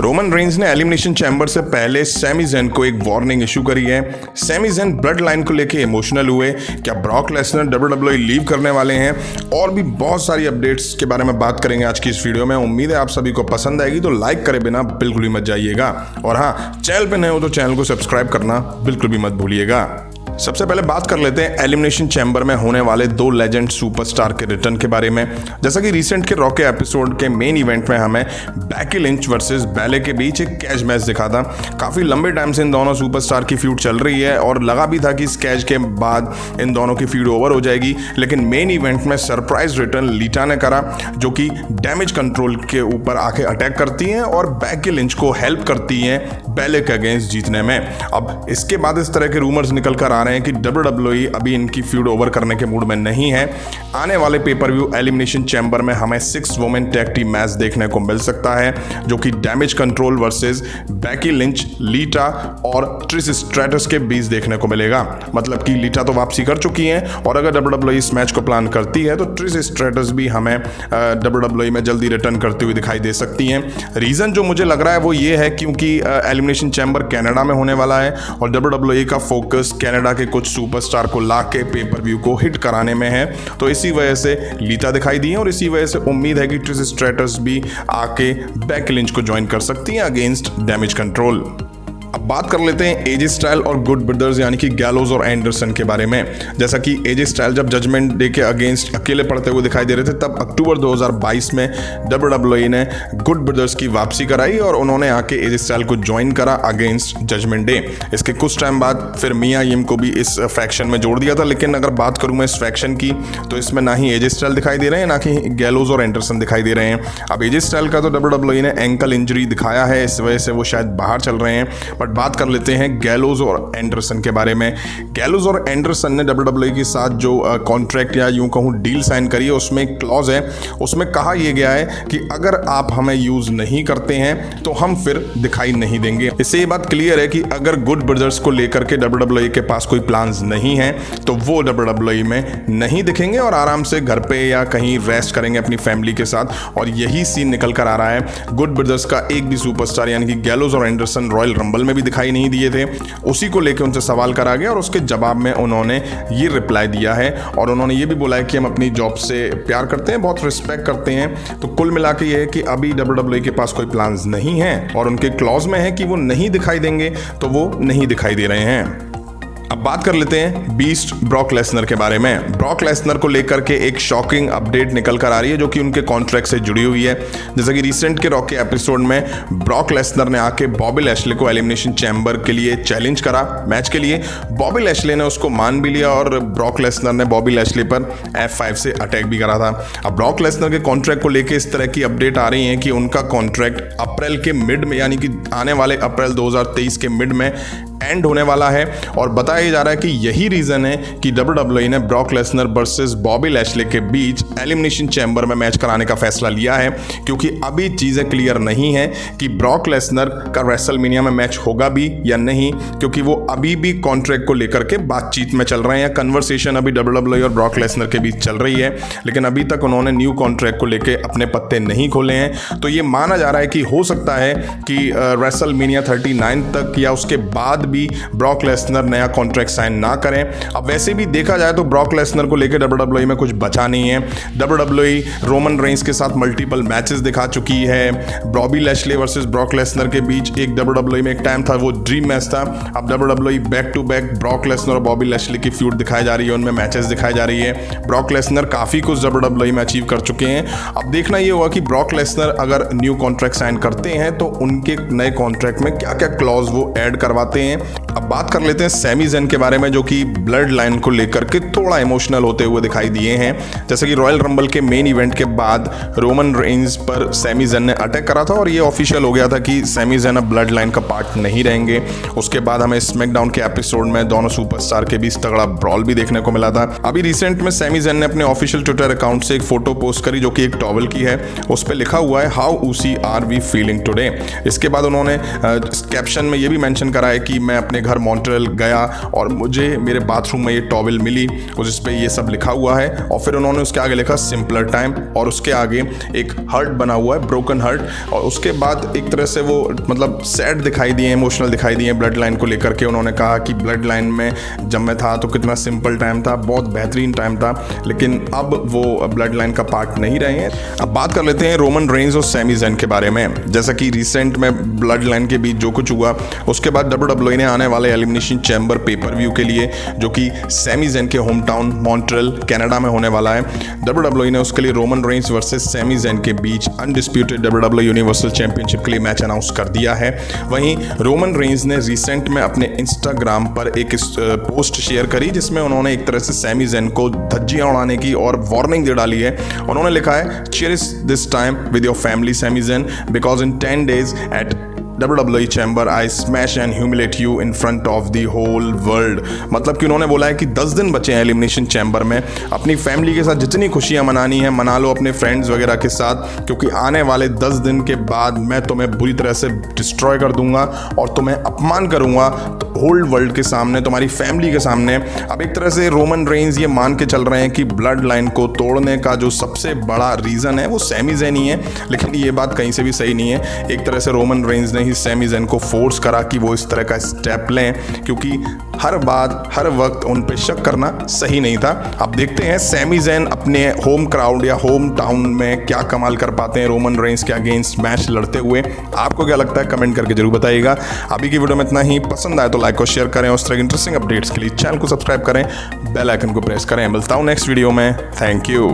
Roman Reigns ने elimination chamber से पहले सैमी ज़ैन को एक वार्निंग इशू करी है। सैमी ज़ैन ब्लड लाइन को लेके इमोशनल हुए। क्या ब्रॉक लेसनर डब्ल्यूडब्ल्यूई लीव करने वाले हैं? और भी बहुत सारी अपडेट्स के बारे में बात करेंगे आज की इस वीडियो में। उम्मीद है आप सभी को पसंद आएगी, तो लाइक करे बिना बिल्कुल भी मत जाइएगा। और हाँ, चैनल पे नए हो तो चैनल को सब्सक्राइब करना बिल्कुल भी मत भूलिएगा। सबसे पहले बात कर लेते हैं एलिमिनेशन चैम्बर में होने वाले दो लेजेंड सुपरस्टार के रिटर्न के बारे में। जैसा कि रिसेंट के रॉ के एपिसोड के मेन इवेंट में हमें बैकी लिंच वर्सेस बैले के बीच एक कैच मैच दिखा था। काफ़ी लंबे टाइम से इन दोनों सुपरस्टार की फ्यूड चल रही है और लगा भी था कि इस कैच के बाद इन दोनों की फ्यूड ओवर हो जाएगी, लेकिन मेन इवेंट में सरप्राइज रिटर्न लीटा ने करा, जो कि डैमेज कंट्रोल के ऊपर आके अटैक करती हैं और बैकी लिंच को हेल्प करती हैं बैले के अगेंस्ट जीतने में। अब इसके बाद इस तरह के रूमर्स निकल कर आ रहे हैं कि डब्ल्यूडब्ल्यूई अभी इनकी फ्यूड ओवर करने के मूड में नहीं है। आने वाले पेपर व्यू एलिमिनेशन चैम्बर में हमें 6 वुमेन टैग टीम मैच देखने को मिल सकता है, जो कि damage control versus Becky Lynch, लीटा और ट्रिस स्ट्रैटस के बीच देखने को मिलेगा। मतलब कि लीटा तो वापसी कर चुकी हैं और अगर डब्ल्यूडब्ल्यूई इस मैच को प्लान करती है तो ट्रिस स्ट्रैटस भी हमें डब्ल्यूडब्ल्यूई में जल्दी रिटर्न करती हुई दिखाई दे सकती हैं। रीज़न जो मुझे लग रहा है वो ये है क्योंकि एलिमिनेशन चैम्बर कनाडा में होने वाला है और डब्ल्यूडब्ल्यूई का फोकस कनाडा के कुछ सुपरस्टार को ला के पेपर व्यू को हिट कराने में है। तो इसी वजह से लीटा दिखाई दी है और इसी वजह से उम्मीद है कि ट्रिस स्ट्रैटस भी आके बैकी लिंच को ज्वाइन कर सकती है अगेंस्ट डैमेज कंट्रोल। अब बात कर लेते हैं एजे स्टाइल और गुड ब्रदर्स यानी कि गैलोज और एंडरसन के बारे में। जैसा कि एजे स्टाइल जब जजमेंट डे के अगेंस्ट अकेले पड़ते हुए दिखाई दे रहे थे, तब अक्टूबर 2022 में डब्ल्यूडब्ल्यूई ने गुड ब्रदर्स की वापसी कराई और उन्होंने आके एजे स्टाइल को ज्वाइन करा अगेंस्ट जजमेंट डे। इसके कुछ टाइम बाद फिर मिया यिम को भी इस फैक्शन में जोड़ दिया था, लेकिन अगर बात करूं मैं इस फैक्शन की तो इसमें ना ही एजे स्टाइल दिखाई दे रहे हैं, ना कि गैलोज और एंडरसन दिखाई दे रहे हैं। अब एजे स्टाइल का तो डब्ल्यूडब्ल्यूई ने एंकल इंजरी दिखाया है, इस वजह से वो शायद बाहर चल रहे हैं। बट बात कर लेते हैं गैलोज और एंडरसन के बारे में। गैलोज और एंडरसन ने डब्ल्यूडब्ल्यूई के साथ जो कॉन्ट्रैक्ट या यूं कहूं डील साइन करी है, उसमें एक क्लॉज है। उसमें कहा यह गया है कि अगर आप हमें यूज नहीं करते हैं तो हम फिर दिखाई नहीं देंगे। इससे ये बात क्लियर है कि अगर गुड ब्रदर्स को लेकर के डब्ल्यूडब्ल्यूई के पास कोई प्लान्स नहीं है तो वो डब्ल्यूडब्ल्यूई में नहीं दिखेंगे और आराम से घर पे या कहीं रेस्ट करेंगे अपनी फैमिली के साथ। और यही सीन निकल कर आ रहा है। गुड ब्रदर्स का एक भी सुपरस्टार यानी कि गैलोज और एंडरसन रॉयल रंबल में भी दिखाई नहीं दिए थे। उसी को लेकर उनसे सवाल करा गया और उसके जवाब में उन्होंने ये रिप्लाई दिया है और उन्होंने ये भी बोला है कि हम अपनी जॉब से प्यार करते हैं, बहुत रिस्पेक्ट करते हैं। तो कुल मिला के ये है कि अभी डब्ल्यूडब्ल्यूई के पास कोई प्लान्स नहीं है और उनके क्लॉज में है कि वो नहीं दिखाई देंगे, तो वो नहीं दिखाई दे रहे हैं। अब बात कर लेते हैं बीस्ट ब्रॉक लेसनर के बारे में। ब्रॉक लेसनर को लेकर के एक शॉकिंग अपडेट निकल कर आ रही है, जो कि उनके कॉन्ट्रैक्ट से जुड़ी हुई है। जैसा कि रिसेंट के रॉक के एपिसोड में ब्रॉक लेसनर ने आके बॉबी लैशले को एलिमिनेशन चैम्बर के लिए चैलेंज करा मैच के लिए। बॉबी लैशले ने उसको मान भी लिया और ब्रॉक लेसनर ने बॉबी लैशले पर F5 से अटैक भी करा था। अब ब्रॉक लेसनर के कॉन्ट्रैक्ट को लेकर इस तरह की अपडेट आ रही है कि उनका कॉन्ट्रैक्ट अप्रैल के मिड में यानी कि आने वाले अप्रैल 2023 के मिड में एंड होने वाला है। और बताया जा रहा है कि यही रीजन है कि डब्ल्यूडब्ल्यूई ने ब्रॉक लेसनर वर्सेस बॉबी लैशले के बीच एलिमिनेशन चैम्बर में मैच कराने का फैसला लिया है, क्योंकि अभी चीजें क्लियर नहीं है कि ब्रॉक लेसनर का रेसलमेनिया में मैच होगा भी या नहीं, क्योंकि वो अभी भी कॉन्ट्रैक्ट को लेकर के बातचीत में चल रहे हैं। कन्वर्सेशन अभी डब्ल्यूडब्ल्यूई और ब्रॉक लेसनर के बीच चल रही है, लेकिन अभी तक उन्होंने न्यू कॉन्ट्रैक्ट को लेकर अपने पत्ते नहीं खोले हैं। तो ये माना जा रहा है कि हो सकता है कि रेसलमेनिया 39 तक या उसके बाद भी ब्रॉक लेसनर नया कॉन्ट्रैक्ट साइन ना करें। अब वैसे भी देखा जाए तो ब्रॉक लेसनर को लेकर डब्ल्यूडब्ल्यूई में कुछ बचा नहीं है। डब्ल्यूडब्ल्यूई रोमन रेंज के साथ मल्टीपल मैचेस दिखा चुकी है। बॉबी लैशले वर्सेस ब्रॉक लेसनर के बीच एक डब्ल्यूडब्ल्यूई में एक टाइम था, वो ड्रीम मैच था। अब WWE back to back Brock Lesnar और बॉबी लैशले की फ्यूड दिखाई जा रही है, उनमें मैचेस दिखाई जा रही है। ब्रॉक लेसनर काफी कुछ डब्ल्यूडब्ल्यूई में अचीव कर चुके हैं। अब देखना ये होगा कि ब्रॉक लेसनर अगर न्यू कॉन्ट्रैक्ट साइन करते हैं तो उनके नए कॉन्ट्रैक्ट में क्या क्या क्लॉज वो ऐड करवाते हैं। अब बात कर लेते हैं सैमी ज़ैन के बारे में, जो कि ब्लड लाइन को लेकर के थोड़ा इमोशनल होते हुए दिखाई दिए हैं। जैसे कि रॉयल रंबल के मेन इवेंट के बाद रोमन रेंज पर सैमी ज़ैन ने अटैक करा था और ये ऑफिशियल हो गया था कि सैमी ज़ैन अब ब्लड लाइन का पार्ट नहीं रहेंगे। उसके बाद हमें स्मैकडाउन के एपिसोड में दोनों सुपरस्टार के बीच तगड़ा ब्रॉल भी देखने को मिला था। अभी रिसेंट में सैमी ज़ैन ने अपने ऑफिशियल ट्विटर अकाउंट से एक फोटो पोस्ट करी, जो कि एक टॉवल की है। उस पर लिखा हुआ है हाउ ऊसी आर वी फीलिंग टुडे। इसके बाद उन्होंने कैप्शन में ये भी मेंशन करा है कि मैं अपने घर मॉन्ट्रियल गया और मुझे मेरे बाथरूम में ये टॉवल मिली और जिस पे ये सब लिखा हुआ है, और फिर उन्होंने उसके आगे लिखा सिंपलर टाइम और उसके आगे एक हर्ट बना हुआ है, ब्रोकन हर्ट। और उसके बाद एक तरह से वो मतलब सैड दिखाई दिए, इमोशनल दिखाई दिए ब्लड लाइन को लेकर के। उन्होंने कहा कि ब्लड लाइन में जब मैं था तो कितना सिंपल टाइम था, बहुत बेहतरीन टाइम था, लेकिन अब वो ब्लड लाइन का पार्ट नहीं रहे हैं। अब बात कर लेते हैं रोमन रेंज और सैमी ज़ेन के बारे में। जैसा कि रिसेंट में ब्लड लाइन के बीच जो कुछ हुआ, उसके बाद WWE ने आने वाले एलिमिनेशन चैम्बर पेपर व्यू के लिए, जो कि सैमी ज़ेन के होम टाउन मॉन्ट्रियल कनाडा में होने वाला है, WWE ने उसके लिए Roman Reigns versus Sami Zayn के बीच अनडिस्प्यूटेड WWE यूनिवर्सल चैंपियनशिप के लिए मैच अनाउंस कर दिया है। वहीं रोमन रेंज ने रिसेंट में अपने इंस्टाग्राम पर एक पोस्ट शेयर करी जिसमें उन्होंने एक तरह से सैमी ज़ेन को धज्जियां उड़ाने की और वार्निंग दे डाली है। उन्होंने लिखा है, cherish this time with your family Sami Zayn because in 10 days at WWE chamber I smash and humiliate you in front of the whole world. मतलब कि उन्होंने बोला है कि 10 दिन बचे हैं एलिमिनेशन चैम्बर में, अपनी फैमिली के साथ जितनी खुशियां मनानी है मना लो, अपने फ्रेंड्स वगैरह के साथ, क्योंकि आने वाले 10 दिन के बाद मैं तुम्हें बुरी तरह से डिस्ट्रॉय कर दूंगा और तुम्हें अपमान करूंगा होल वर्ल्ड के सामने, तुम्हारी फैमिली के सामने। अब एक तरह से रोमन रेंज ये मान के चल रहे हैं कि ब्लड लाइन को तोड़ने का जो सबसे बड़ा रीज़न है वो सैमी ज़ेन ही है, लेकिन ये बात कहीं से भी सही नहीं है। एक तरह से रोमन रेंज ने ही सैमी ज़ेन को फोर्स करा कि वो इस तरह का स्टेप लें, क्योंकि हर बात हर वक्त उन पे शक करना सही नहीं था। अब देखते हैं सैमी ज़ेन अपने होम क्राउड या होम टाउन में क्या कमाल कर पाते हैं रोमन रेंज के अगेंस्ट मैच लड़ते हुए। आपको क्या लगता है कमेंट करके जरूर बताइएगा। अभी की वीडियो में इतना ही, पसंद आए तो लाइक और शेयर करें, उस तरह के इंटरेस्टिंग अपडेट्स के लिए चैनल को सब्सक्राइब करें, बेल आइकन को प्रेस करें। मिलता हूं नेक्स्ट वीडियो में। Thank you.